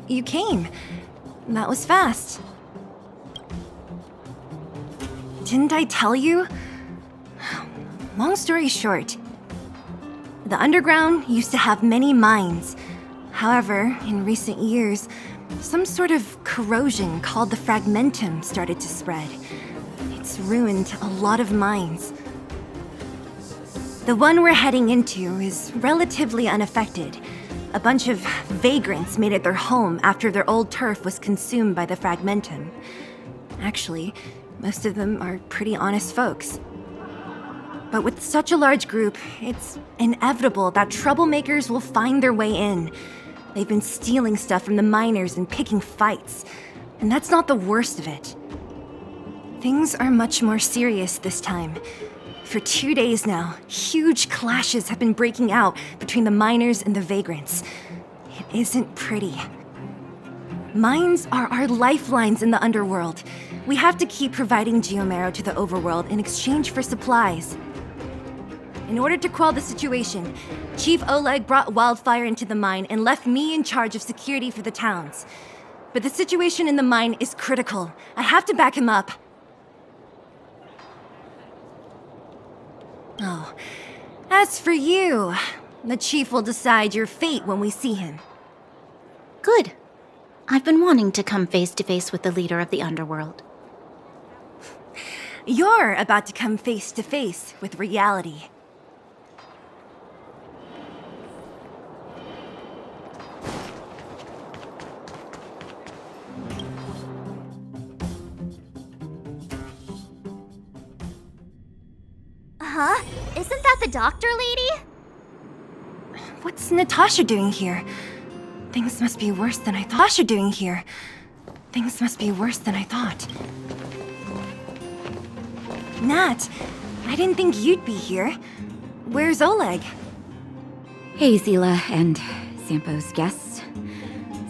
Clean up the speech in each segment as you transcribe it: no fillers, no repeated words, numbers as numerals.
you came. That was fast. Didn't I tell you? Long story short, the underground used to have many mines. However, in recent years, some sort of corrosion called the fragmentum started to spread. It's ruined a lot of mines. The one we're heading into is relatively unaffected. A bunch of vagrants made it their home after their old turf was consumed by the fragmentum. Actually, most of them are pretty honest folks. But with such a large group, it's inevitable that troublemakers will find their way in. They've been stealing stuff from the miners and picking fights. And that's not the worst of it. Things are much more serious this time. For 2 days now, huge clashes have been breaking out between the miners and the vagrants. It isn't pretty. Mines are our lifelines in the underworld. We have to keep providing geomarrow to the overworld in exchange for supplies. In order to quell the situation, Chief Oleg brought wildfire into the mine and left me in charge of security for the towns. But the situation in the mine is critical. I have to back him up. Oh, as for you, the Chief will decide your fate when we see him. Good. I've been wanting to come face to face with the leader of the underworld. You're about to come face to face with reality. Huh? Isn't that the doctor lady? What's Natasha doing here? Things must be worse than I thought. Natasha doing here? Things must be worse than I thought. Nat, I didn't think you'd be here. Where's Oleg? Hey, Zila and Sampo's guests.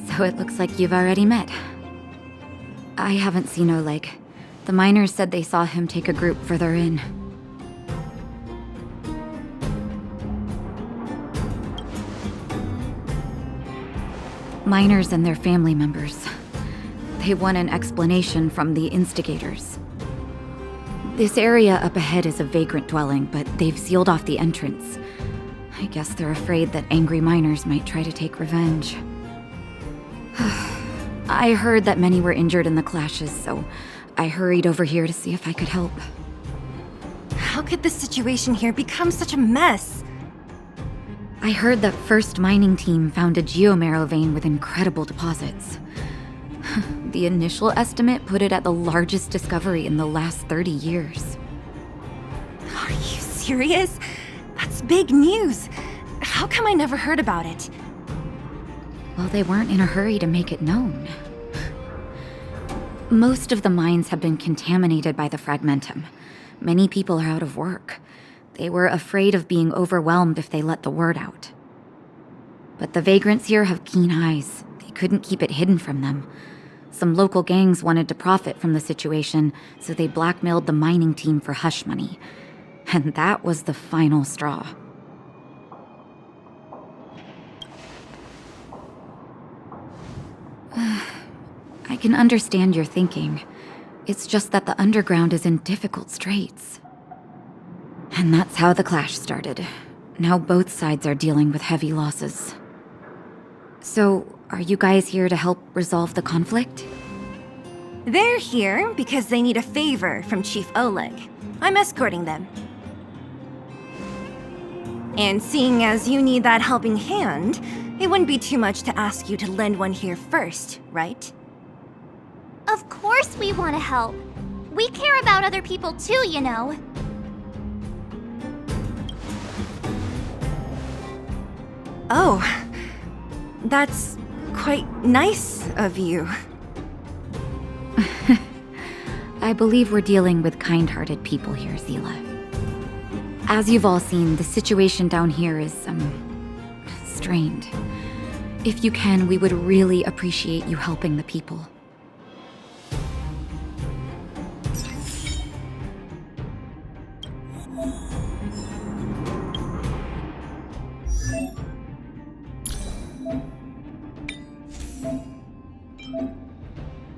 So it looks like you've already met. I haven't seen Oleg. The miners said they saw him take a group further in. Miners and their family members. They want an explanation from the instigators. This area up ahead is a vagrant dwelling, but they've sealed off the entrance. I guess they're afraid that angry miners might try to take revenge. I heard that many were injured in the clashes, so I hurried over here to see if I could help. How could the situation here become such a mess? I heard that First Mining Team found a geomarrow vein with incredible deposits. The initial estimate put it at the largest discovery in the last 30 years. Are you serious? That's big news. How come I never heard about it? Well, they weren't in a hurry to make it known. Most of the mines have been contaminated by the fragmentum. Many people are out of work. They were afraid of being overwhelmed if they let the word out. But the vagrants here have keen eyes. They couldn't keep it hidden from them. Some local gangs wanted to profit from the situation, so they blackmailed the mining team for hush money. And that was the final straw. I can understand your thinking. It's just that the underground is in difficult straits. And that's how the clash started. Now both sides are dealing with heavy losses. So, are you guys here to help resolve the conflict? They're here because they need a favor from Chief Oleg. I'm escorting them. And seeing as you need that helping hand, it wouldn't be too much to ask you to lend one here first, right? Of course we want to help. We care about other people too, you know. Oh, that's quite nice of you. I believe we're dealing with kind-hearted people here, Zila. As you've all seen, the situation down here is, strained. If you can, we would really appreciate you helping the people.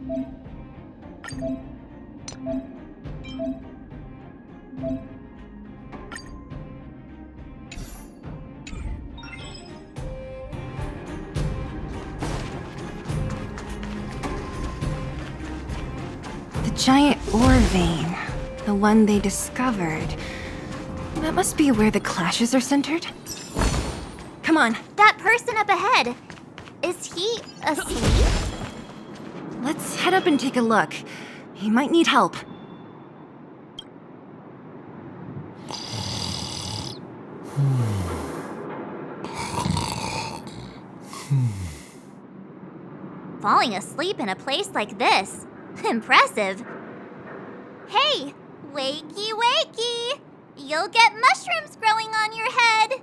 The giant ore vein. The one they discovered. That must be where the clashes are centered. Come on, That person up ahead. Is he asleep? let's head up and take a look. He might need help. Falling asleep in a place like this. Impressive. Hey, wakey wakey! You'll get mushrooms growing on your head.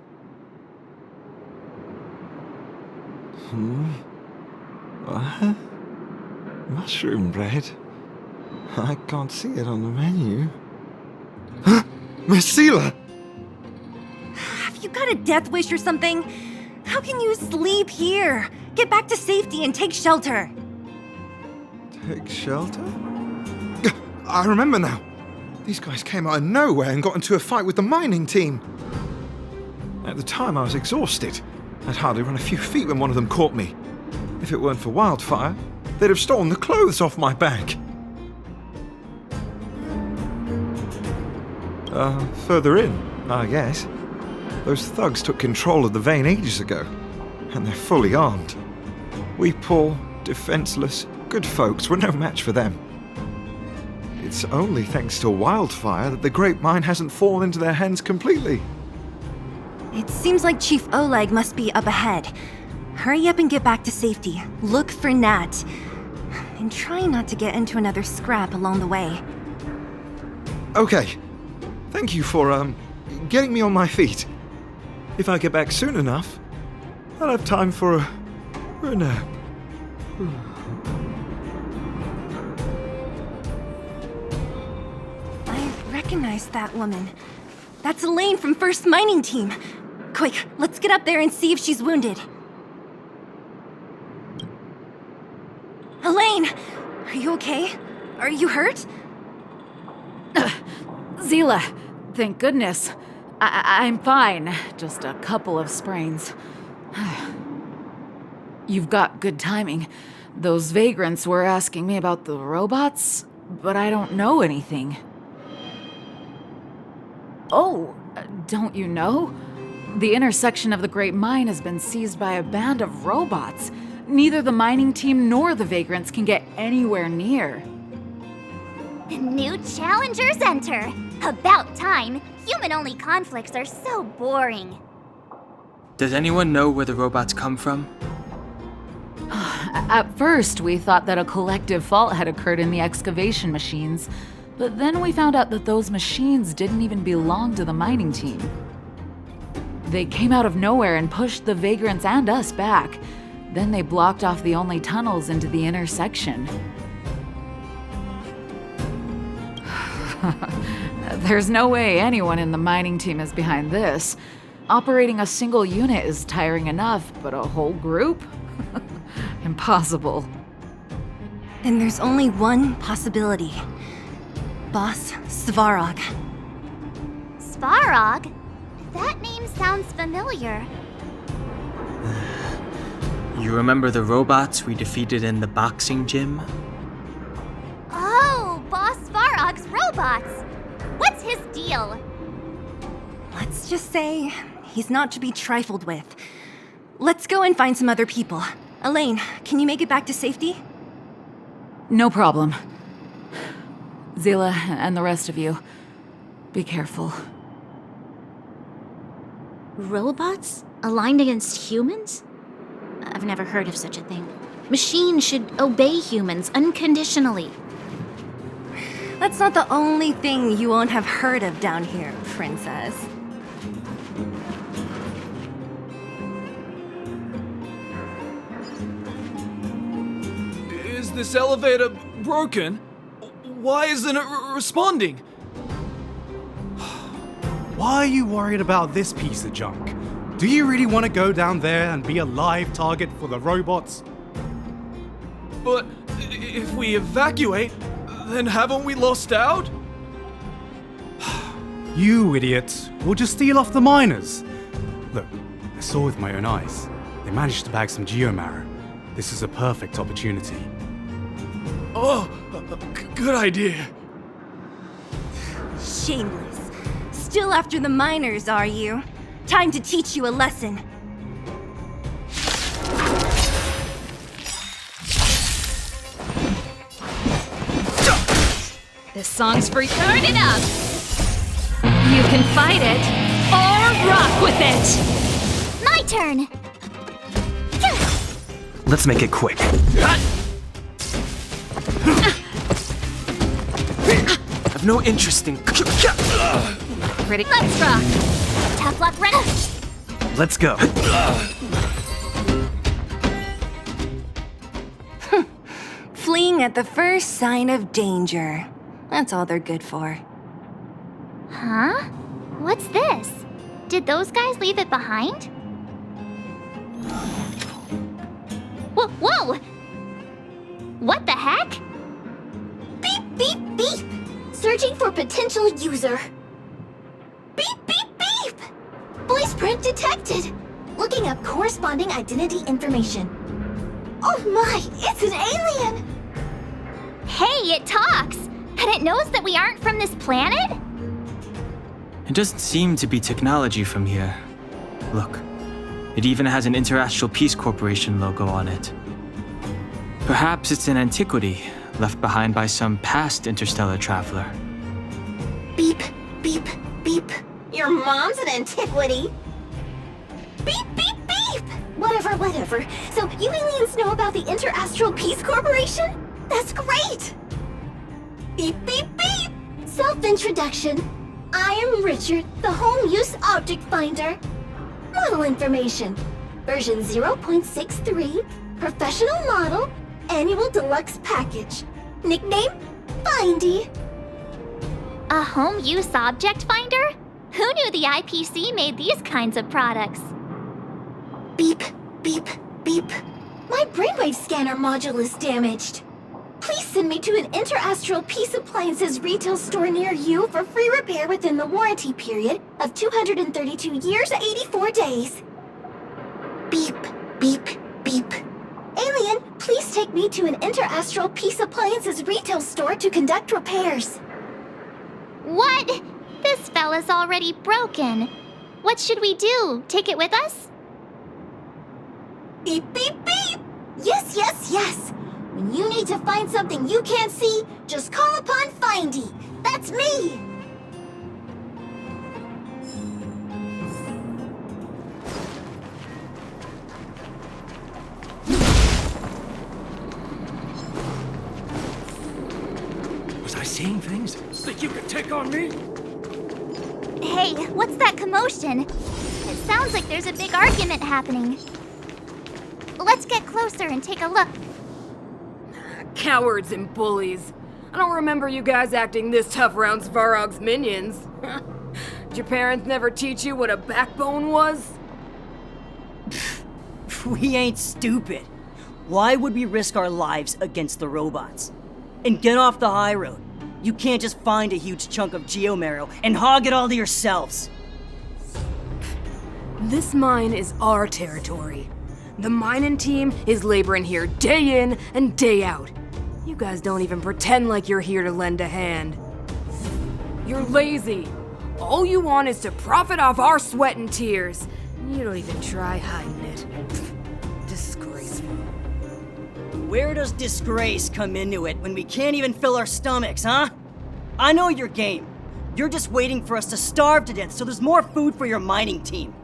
What? Mushroom bread? I can't see it on the menu. Miss Seela! Have you got a death wish or something? How can you sleep here? Get back to safety and take shelter. Take shelter? I remember now. These guys came out of nowhere and got into a fight with the mining team. At the time, I was exhausted. I'd hardly run a few feet when one of them caught me. If it weren't for wildfire, they'd have stolen the clothes off my back. Further in, I guess. Those thugs took control of the vein ages ago, and they're fully armed. We poor, defenseless, good folks were no match for them. It's only thanks to wildfire that the Great Mine hasn't fallen into their hands completely. It seems like Chief Oleg must be up ahead. Hurry up and get back to safety. Look for Nat. And try not to get into another scrap along the way. Okay. Thank you for, getting me on my feet. If I get back soon enough, I'll have time for a nap. I recognize that woman. That's Elaine from First Mining Team. Quick, let's get up there and see if she's wounded. Elaine! Are you okay? Are you hurt? Seela, thank goodness. I'm fine. Just a couple of sprains. You've got good timing. Those vagrants were asking me about the robots, but I don't know anything. Oh, don't you know? The intersection of the Great Mine has been seized by a band of robots. Neither the mining team nor the vagrants can get anywhere near. New challengers enter. About time. Human-only conflicts are so boring. Does anyone know where the robots come from? At first, we thought that a collective fault had occurred in the excavation machines, but then we found out that those machines didn't even belong to the mining team. They came out of nowhere and pushed the vagrants and us back. Then they blocked off the only tunnels into the intersection. There's no way anyone in the mining team is behind this. Operating a single unit is tiring enough, but a whole group? Impossible. Then there's only one possibility. Boss Svarog. Svarog? That name sounds familiar. You remember the robots we defeated in the boxing gym? Oh, Boss Svarog's robots! What's his deal? Let's just say he's not to be trifled with. Let's go and find some other people. Elaine, can you make it back to safety? No problem. Seela and the rest of you, be careful. Robots? Aligned against humans? I've never heard of such a thing. Machines should obey humans unconditionally. That's not the only thing you won't have heard of down here, princess. Is this elevator broken? Why isn't it responding? Why are you worried about this piece of junk? Do you really want to go down there and be a live target for the robots? But if we evacuate, then haven't we lost out? You idiots! We'll just steal off the miners! Look, I saw with my own eyes. They managed to bag some geomarrow. This is a perfect opportunity. Oh, good idea. Shameless. Still after the miners, are you? Time to teach you a lesson. This song's for you. Turn it up! You can fight it, or rock with it! My turn! Let's make it quick. I've no interest in. Pretty. Let's rock! Tough luck, ready? Let's go. Fleeing at the first sign of danger. That's all they're good for. Huh? What's this? Did those guys leave it behind? Whoa! What the heck? Beep, beep, beep! Searching for potential user. Beep, beep, beep! Voice print detected. Looking up corresponding identity information. Oh my, it's an alien! Hey, it talks! And it knows that we aren't from this planet? It doesn't seem to be technology from here. Look, it even has an Interastral Peace Corporation logo on it. Perhaps it's an antiquity left behind by some past interstellar traveler. Beep, beep, beep. Your mom's an antiquity. Beep, beep, beep! Whatever. So you aliens know about the Interastral Peace Corporation? That's great! Beep, beep, beep! Self-introduction. I am Richard, the Home Use Object Finder. Model information. Version 0.63, professional model, annual deluxe package. Nickname, Findy. A home use object finder? Who knew the IPC made these kinds of products? Beep, beep, beep. My brainwave scanner module is damaged. Please send me to an Interastral Peace Appliances retail store near you for free repair within the warranty period of 232 years, 84 days. Beep, beep, beep. Alien, please take me to an Interastral Peace Appliances retail store to conduct repairs. What? This fella's already broken. What should we do? Take it with us? Beep, beep, beep! Yes! When you need to find something you can't see, just call upon Findy. That's me! Was I seeing things? Think you could take on me? Hey, what's that commotion? It sounds like there's a big argument happening. Let's get closer and take a look. Cowards and bullies. I don't remember you guys acting this tough around Svarog's minions. Did your parents never teach you what a backbone was? We ain't stupid. Why would we risk our lives against the robots? And get off the high road. You can't just find a huge chunk of geomarrow and hog it all to yourselves. This mine is our territory. The mining team is laboring here day in and day out. You guys don't even pretend like you're here to lend a hand. You're lazy. All you want is to profit off our sweat and tears. You don't even try hiding it. Disgraceful. Where does disgrace come into it when we can't even fill our stomachs, huh? I know your game. You're just waiting for us to starve to death so there's more food for your mining team.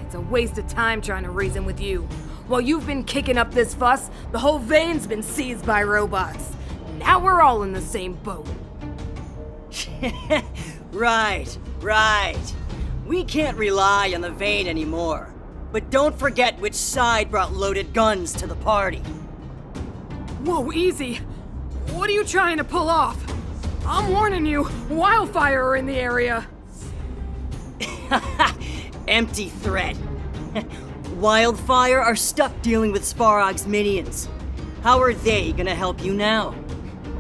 It's a waste of time trying to reason with you. While you've been kicking up this fuss, the whole vein's been seized by robots. Now we're all in the same boat. Right. We can't rely on the vein anymore. But don't forget which side brought loaded guns to the party. Whoa, easy. What are you trying to pull off? I'm warning you, wildfire are in the area. Empty threat. Wildfire are stuck dealing with Svarog's minions. How are they gonna help you now?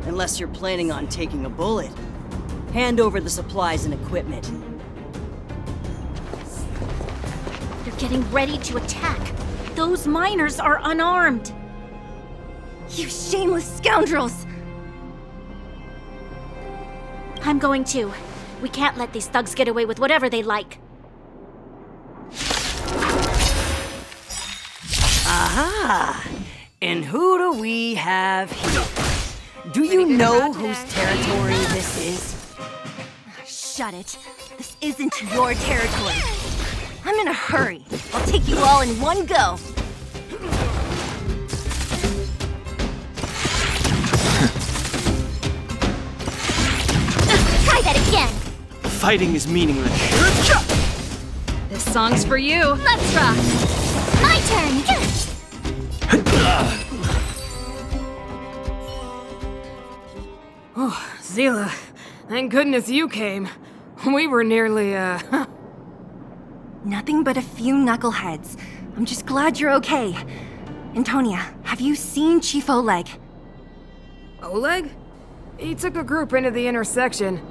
Unless you're planning on taking a bullet. Hand over the supplies and equipment. They're getting ready to attack. Those miners are unarmed. You shameless scoundrels! I'm going too. We can't let these thugs get away with whatever they like. Aha! And who do we have here? Do you know whose territory this is? Shut it. This isn't your territory. I'm in a hurry. I'll take you all in one go. Try that again! Fighting is meaningless. This song's for you. Let's rock! My turn! Oh, Zila, thank goodness you came. We were nearly, Nothing but a few knuckleheads. I'm just glad you're okay. Antonia, have you seen Chief Oleg? Oleg? He took a group into the intersection.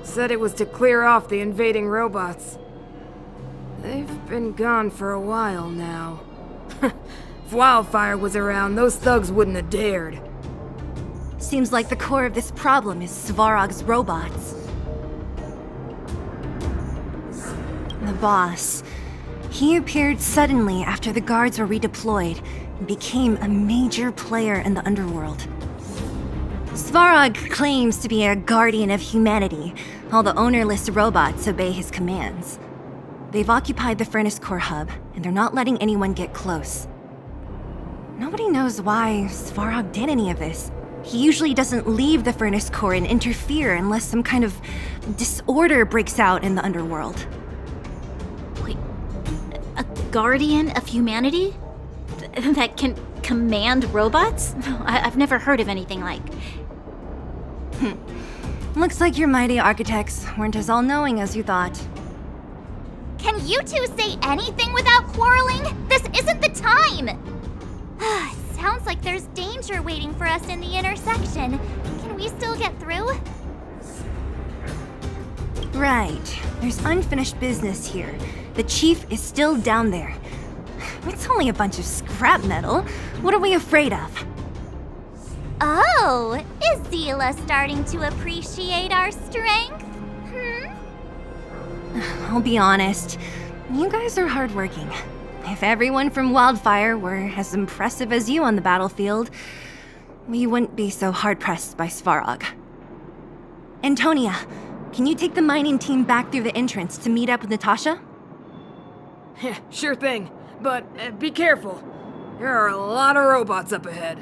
Said it was to clear off the invading robots. They've been gone for a while now. If Wildfire was around, those thugs wouldn't have dared. Seems like the core of this problem is Svarog's robots. The boss. He appeared suddenly after the guards were redeployed and became a major player in the underworld. Svarog claims to be a guardian of humanity, while the ownerless robots obey his commands. They've occupied the Furnace Core hub, and they're not letting anyone get close. Nobody knows why Svarog did any of this. He usually doesn't leave the Furnace Core and interfere unless some kind of disorder breaks out in the underworld. Wait, a guardian of humanity? That can command robots? I've never heard of anything like. Looks like your mighty architects weren't as all-knowing as you thought. Can you two say anything without quarreling? This isn't the time! Sounds like there's danger waiting for us in the intersection. Can we still get through? Right. There's unfinished business here. The chief is still down there. It's only a bunch of scrap metal. What are we afraid of? Oh, is Zila starting to appreciate our strength? I'll be honest. You guys are hardworking. If everyone from Wildfire were as impressive as you on the battlefield, we wouldn't be so hard-pressed by Svarog. Antonia, can you take the mining team back through the entrance to meet up with Natasha? Sure thing, but be careful. There are a lot of robots up ahead.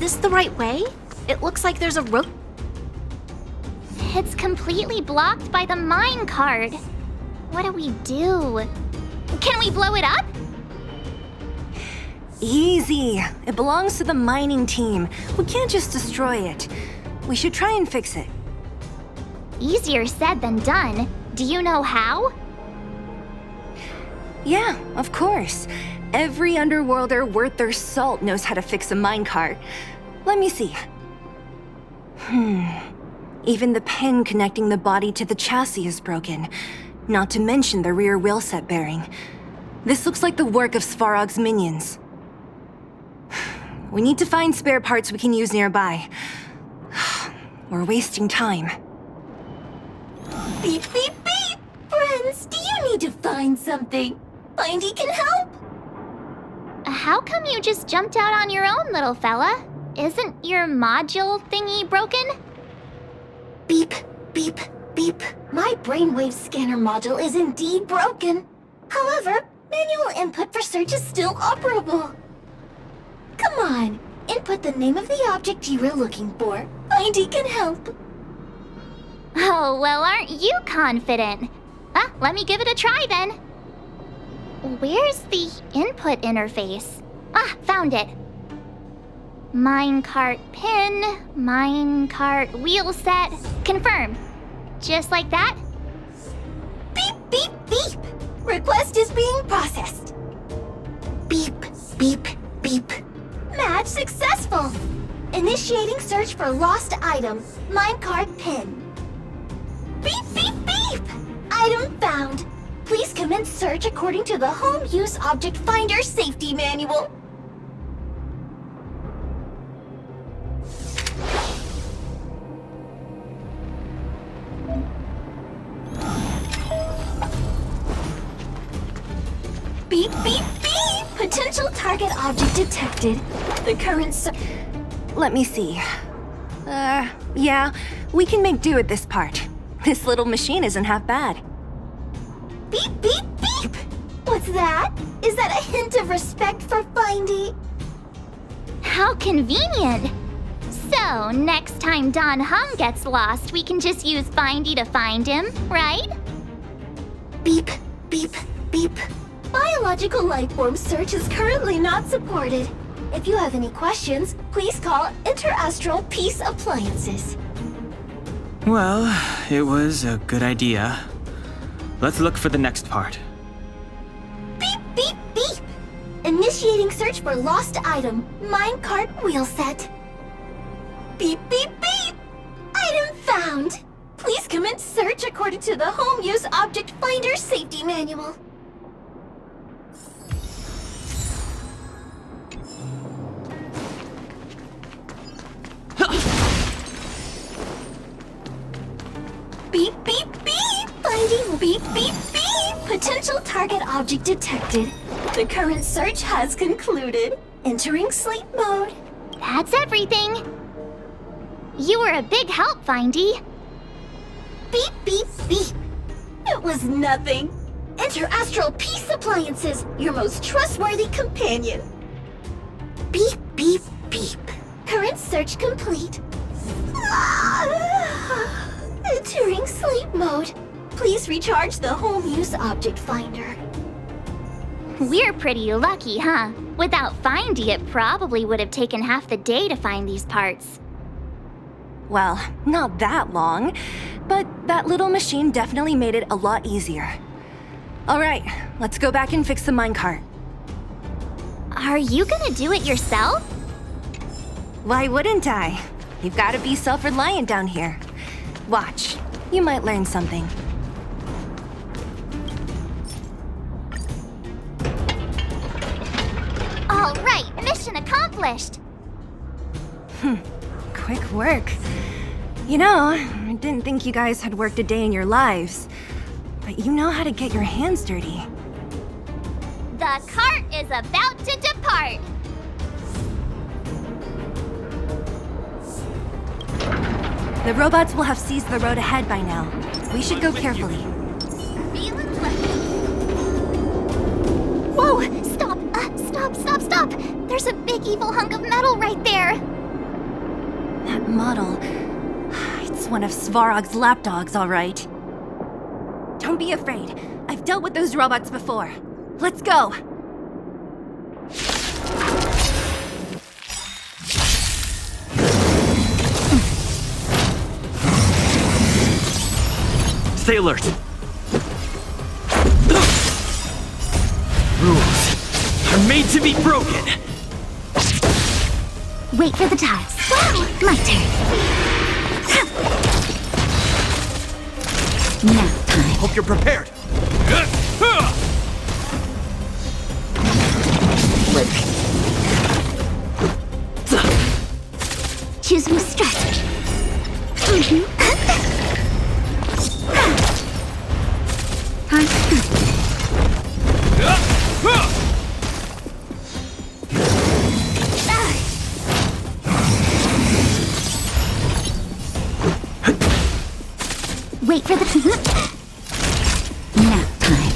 this the right way? It looks like there's a rope. It's completely blocked by the mine cart. What do we do? Can we blow it up? Easy. It belongs to the mining team. We can't just destroy it. We should try and fix it. Easier said than done. Do you know how? Yeah, of course. Every underworlder worth their salt knows how to fix a minecart. Let me see. Even the pin connecting the body to the chassis is broken. Not to mention the rear wheel set bearing. This looks like the work of Svarog's minions. We need to find spare parts we can use nearby. We're wasting time. Beep, beep, beep! Friends, do you need to find something? Findy can help! How come you just jumped out on your own, little fella? Isn't your module thingy broken? Beep, beep, beep. My brainwave scanner module is indeed broken. However, manual input for search is still operable. Come on, input the name of the object you were looking for. Findy can help. Oh, well, aren't you confident? Let me give it a try then. Where's the input interface? Found it. Minecart pin, minecart wheel set, confirmed. Just like that? Beep, beep, beep. Request is being processed. Beep, beep, beep. Match successful. Initiating search for lost item, minecart pin. Beep, beep, beep. Item found. Please commence search according to the Home Use Object Finder Safety Manual. Beep, beep, beep! Potential target object detected. The current Let me see. Yeah, we can make do with this part. This little machine isn't half bad. Beep, beep, beep! What's that? Is that a hint of respect for Findy? How convenient! So, next time Don Hum gets lost, we can just use Findy to find him, right? Beep, beep, beep. Biological life form search is currently not supported. If you have any questions, please call Interastral Peace Appliances. Well, it was a good idea. Let's look for the next part. Beep, beep, beep! Initiating search for lost item, minecart wheel set. Beep, beep, beep! Item found! Please commence search according to the Home Use Object Finder Safety Manual. Beep, beep, beep! Finding beep, beep, beep! Potential target object detected. The current search has concluded. Entering sleep mode. That's everything. You were a big help, Findy. Beep, beep, beep. It was nothing. Interastral Peace Appliances, your most trustworthy companion. Beep, beep, beep. Current search complete. Entering sleep mode. Please recharge the Home Use Object Finder. We're pretty lucky, huh? Without Findy, it probably would have taken half the day to find these parts. Well, not that long, but that little machine definitely made it a lot easier. All right, let's go back and fix the minecart. Are you gonna do it yourself? Why wouldn't I? You've got to be self-reliant down here. Watch, you might learn something. All right, mission accomplished. Quick work. You know, I didn't think you guys had worked a day in your lives, but you know how to get your hands dirty. The cart is about to depart. The robots will have seized the road ahead by now. We should go carefully. Whoa! Stop! Stop! There's a big evil hunk of metal right there. model. It's one of Svarog's lapdogs, all right. Don't be afraid. I've dealt with those robots before. Let's go! Stay alert. Rules are made to be broken. Wait for the tiles. Wow, my turn. Now time. Hope you're prepared. Choosing strategy. Wait for the nap time.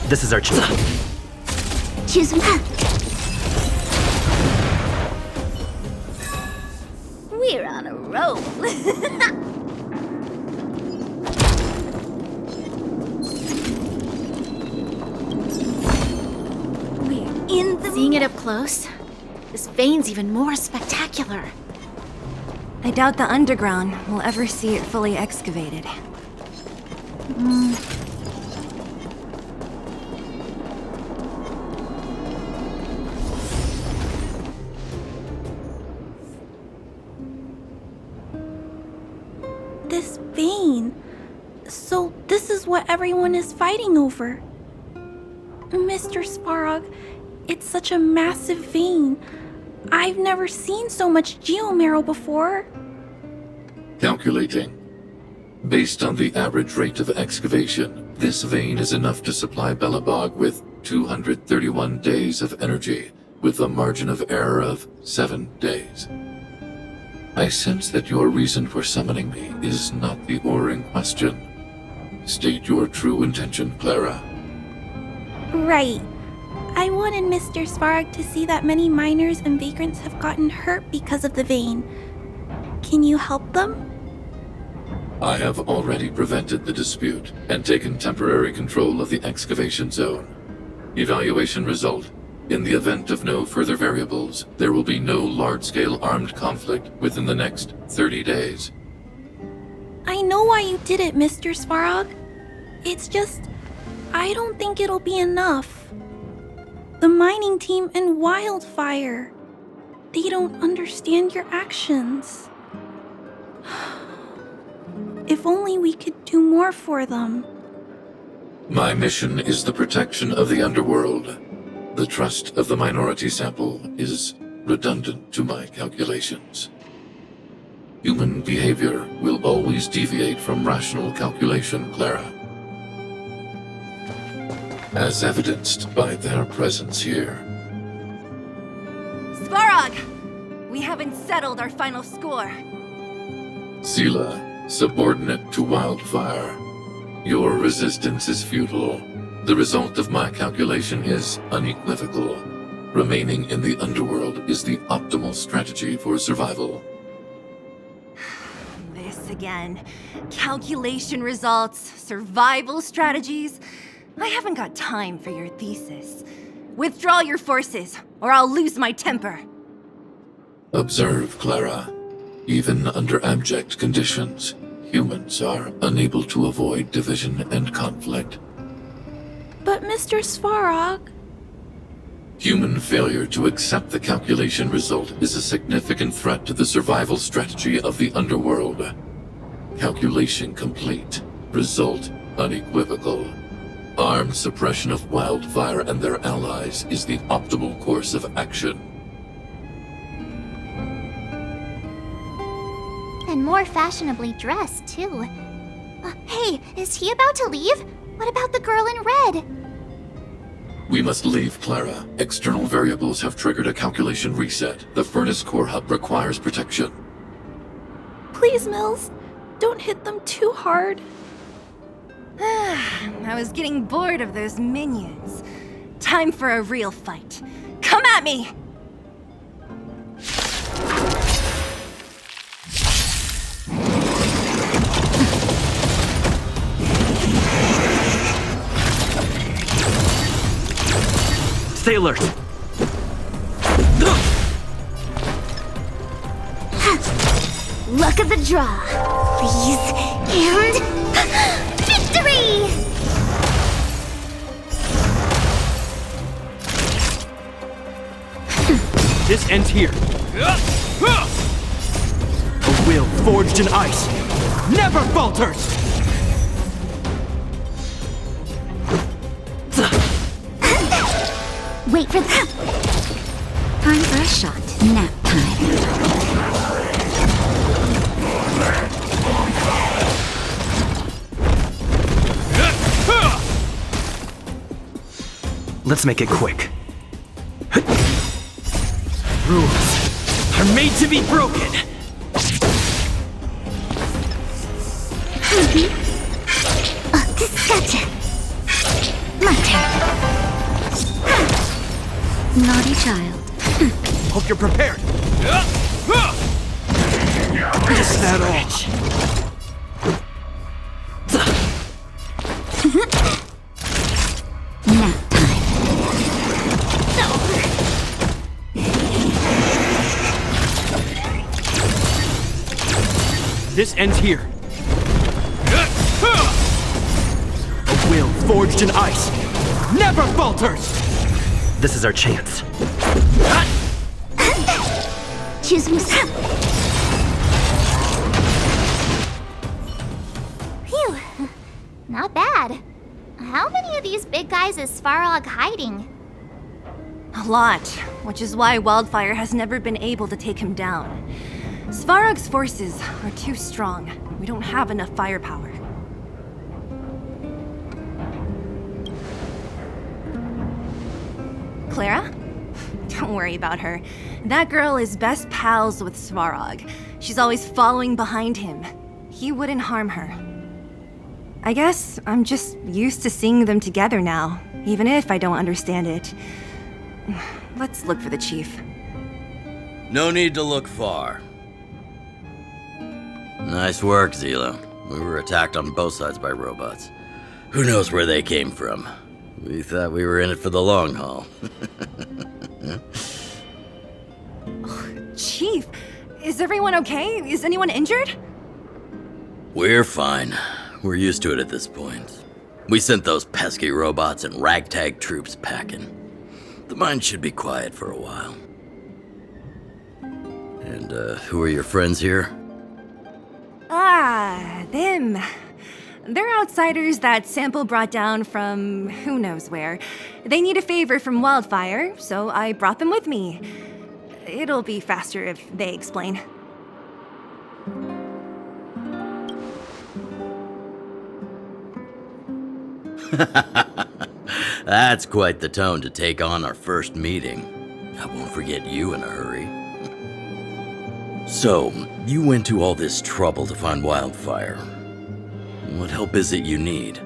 This is our chance. Choose one. We're on a roll. In the Seeing it up close, this vein's even more spectacular. I doubt the underground will ever see it fully excavated. This vein. So this is what everyone is fighting over. Mr. Svarog, it's such a massive vein. I've never seen so much geomarrow before. Calculating. Based on the average rate of excavation, this vein is enough to supply Belobog with 231 days of energy, with a margin of error of 7 days. I sense that your reason for summoning me is not the ore in question. State your true intention, Clara. Right. I wanted Mr. Svarog to see that many miners and vagrants have gotten hurt because of the vein. Can you help them? I have already prevented the dispute and taken temporary control of the excavation zone. Evaluation result. In the event of no further variables, there will be no large-scale armed conflict within the next 30 days. I know why you did it, Mr. Svarog. It's just, I don't think it'll be enough. The mining team and Wildfire. They don't understand your actions. If only we could do more for them. My mission is the protection of the underworld. The trust of the minority sample is redundant to my calculations. Human behavior will always deviate from rational calculation, Clara. As evidenced by their presence here. Svarog! We haven't settled our final score. Sela, subordinate to Wildfire. Your resistance is futile. The result of my calculation is unequivocal. Remaining in the underworld is the optimal strategy for survival. This again. Calculation results, survival strategies. I haven't got time for your thesis. Withdraw your forces, or I'll lose my temper. Observe, Clara. Even under abject conditions, humans are unable to avoid division and conflict. But Mr. Svarog... Human failure to accept the calculation result is a significant threat to the survival strategy of the underworld. Calculation complete. Result unequivocal. Armed suppression of Wildfire and their allies is the optimal course of action. And more fashionably dressed, too. Hey, is he about to leave? What about the girl in red? We must leave, Clara. External variables have triggered a calculation reset. The furnace core hub requires protection. Please, Mills, don't hit them too hard. I was getting bored of those minions. Time for a real fight. Come at me! Stay alert. Luck of the draw. Freeze and victory! This ends here. A will forged in ice never falters! Wait for that. Time for a shot. Nap time. Let's make it quick. Rules are made to be broken! Gotcha. My turn. Naughty child. Hope you're prepared. Is that all? Nap time. This ends here. A will forged in ice never falters! This is our chance. Choose me. Phew. Not bad. How many of these big guys is Svarog hiding? A lot, which is why Wildfire has never been able to take him down. Svarog's forces are too strong. We don't have enough firepower. Clara? Don't worry about her. That girl is best pals with Svarog. She's always following behind him. He wouldn't harm her. I guess I'm just used to seeing them together now, even if I don't understand it. Let's look for the chief. No need to look far. Nice work, Zila. We were attacked on both sides by robots. Who knows where they came from? We thought we were in it for the long haul. Chief, is everyone okay? Is anyone injured? We're fine. We're used to it at this point. We sent those pesky robots and ragtag troops packing. The mine should be quiet for a while. And, who are your friends here? Ah, them. They're outsiders that Sample brought down from who knows where. They need a favor from Wildfire, so I brought them with me. It'll be faster if they explain. That's quite the tone to take on our first meeting. I won't forget you in a hurry. So, you went to all this trouble to find Wildfire. What help is it you need?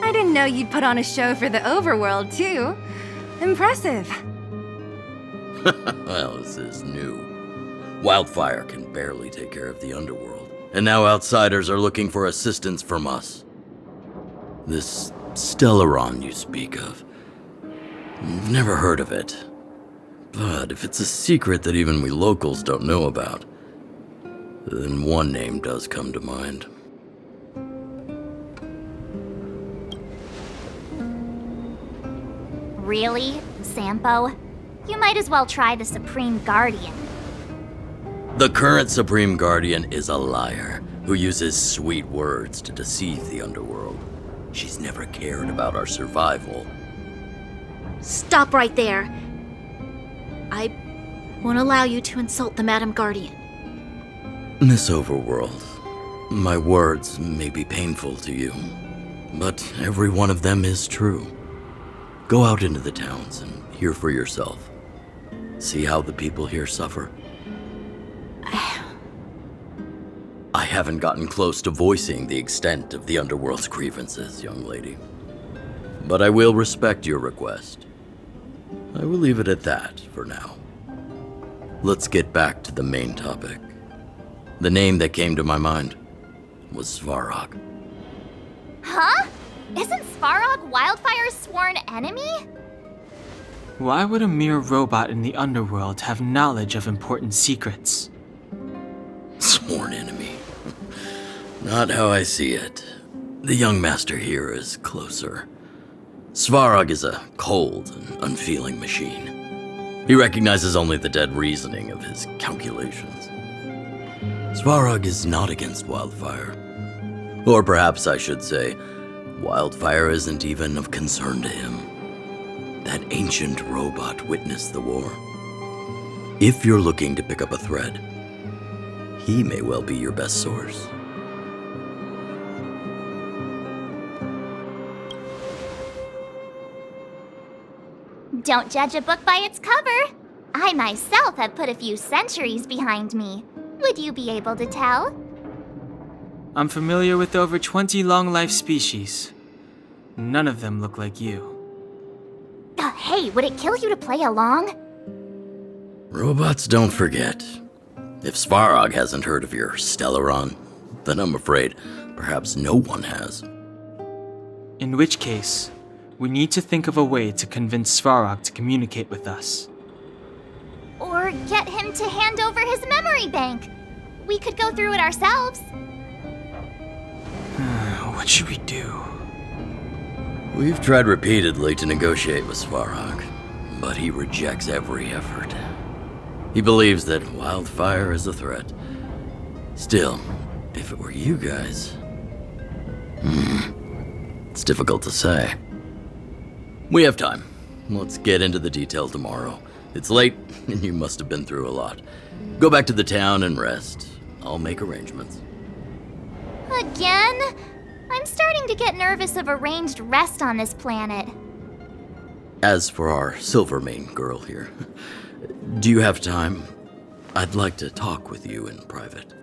I didn't know you'd put on a show for the overworld, too. Impressive. Well, this is new. Wildfire can barely take care of the underworld, and now outsiders are looking for assistance from us. This Stellaron you speak of. I've never heard of it. But if it's a secret that even we locals don't know about, then one name does come to mind. Really, Sampo? You might as well try the Supreme Guardian. The current Supreme Guardian is a liar who uses sweet words to deceive the underworld. She's never cared about our survival. Stop right there. I won't allow you to insult the Madam Guardian. Miss Overworld, my words may be painful to you, but every one of them is true. Go out into the towns and hear for yourself. See how the people here suffer. I haven't gotten close to voicing the extent of the underworld's grievances, young lady. But I will respect your request. I will leave it at that for now. Let's get back to the main topic. The name that came to my mind. was Svarog. Huh? Isn't Svarog Wildfire's sworn enemy? Why would a mere robot in the underworld have knowledge of important secrets? Sworn enemy. Not how I see it. The young master here is closer. Svarog is a cold and unfeeling machine. He recognizes only the dead reasoning of his calculations. Svarog is not against Wildfire. Or perhaps I should say, Wildfire isn't even of concern to him. That ancient robot witnessed the war. If you're looking to pick up a thread, he may well be your best source. Don't judge a book by its cover. I myself have put a few centuries behind me. Would you be able to tell? I'm familiar with over 20 long-life species. None of them look like you. Hey, would it kill you to play along? Robots don't forget. If Svarog hasn't heard of your Stellaron, then I'm afraid perhaps no one has. In which case, we need to think of a way to convince Svarog to communicate with us. Or get him to hand over his memory bank. We could go through it ourselves. What should we do? We've tried repeatedly to negotiate with Svarog, but he rejects every effort. He believes that Wildfire is a threat. Still, if it were you guys... it's difficult to say. We have time. Let's get into the detail tomorrow. It's late, and you must have been through a lot. Go back to the town and rest. I'll make arrangements. Again? I'm starting to get nervous of arranged rest on this planet. As for our Silvermane girl here, do you have time? I'd like to talk with you in private.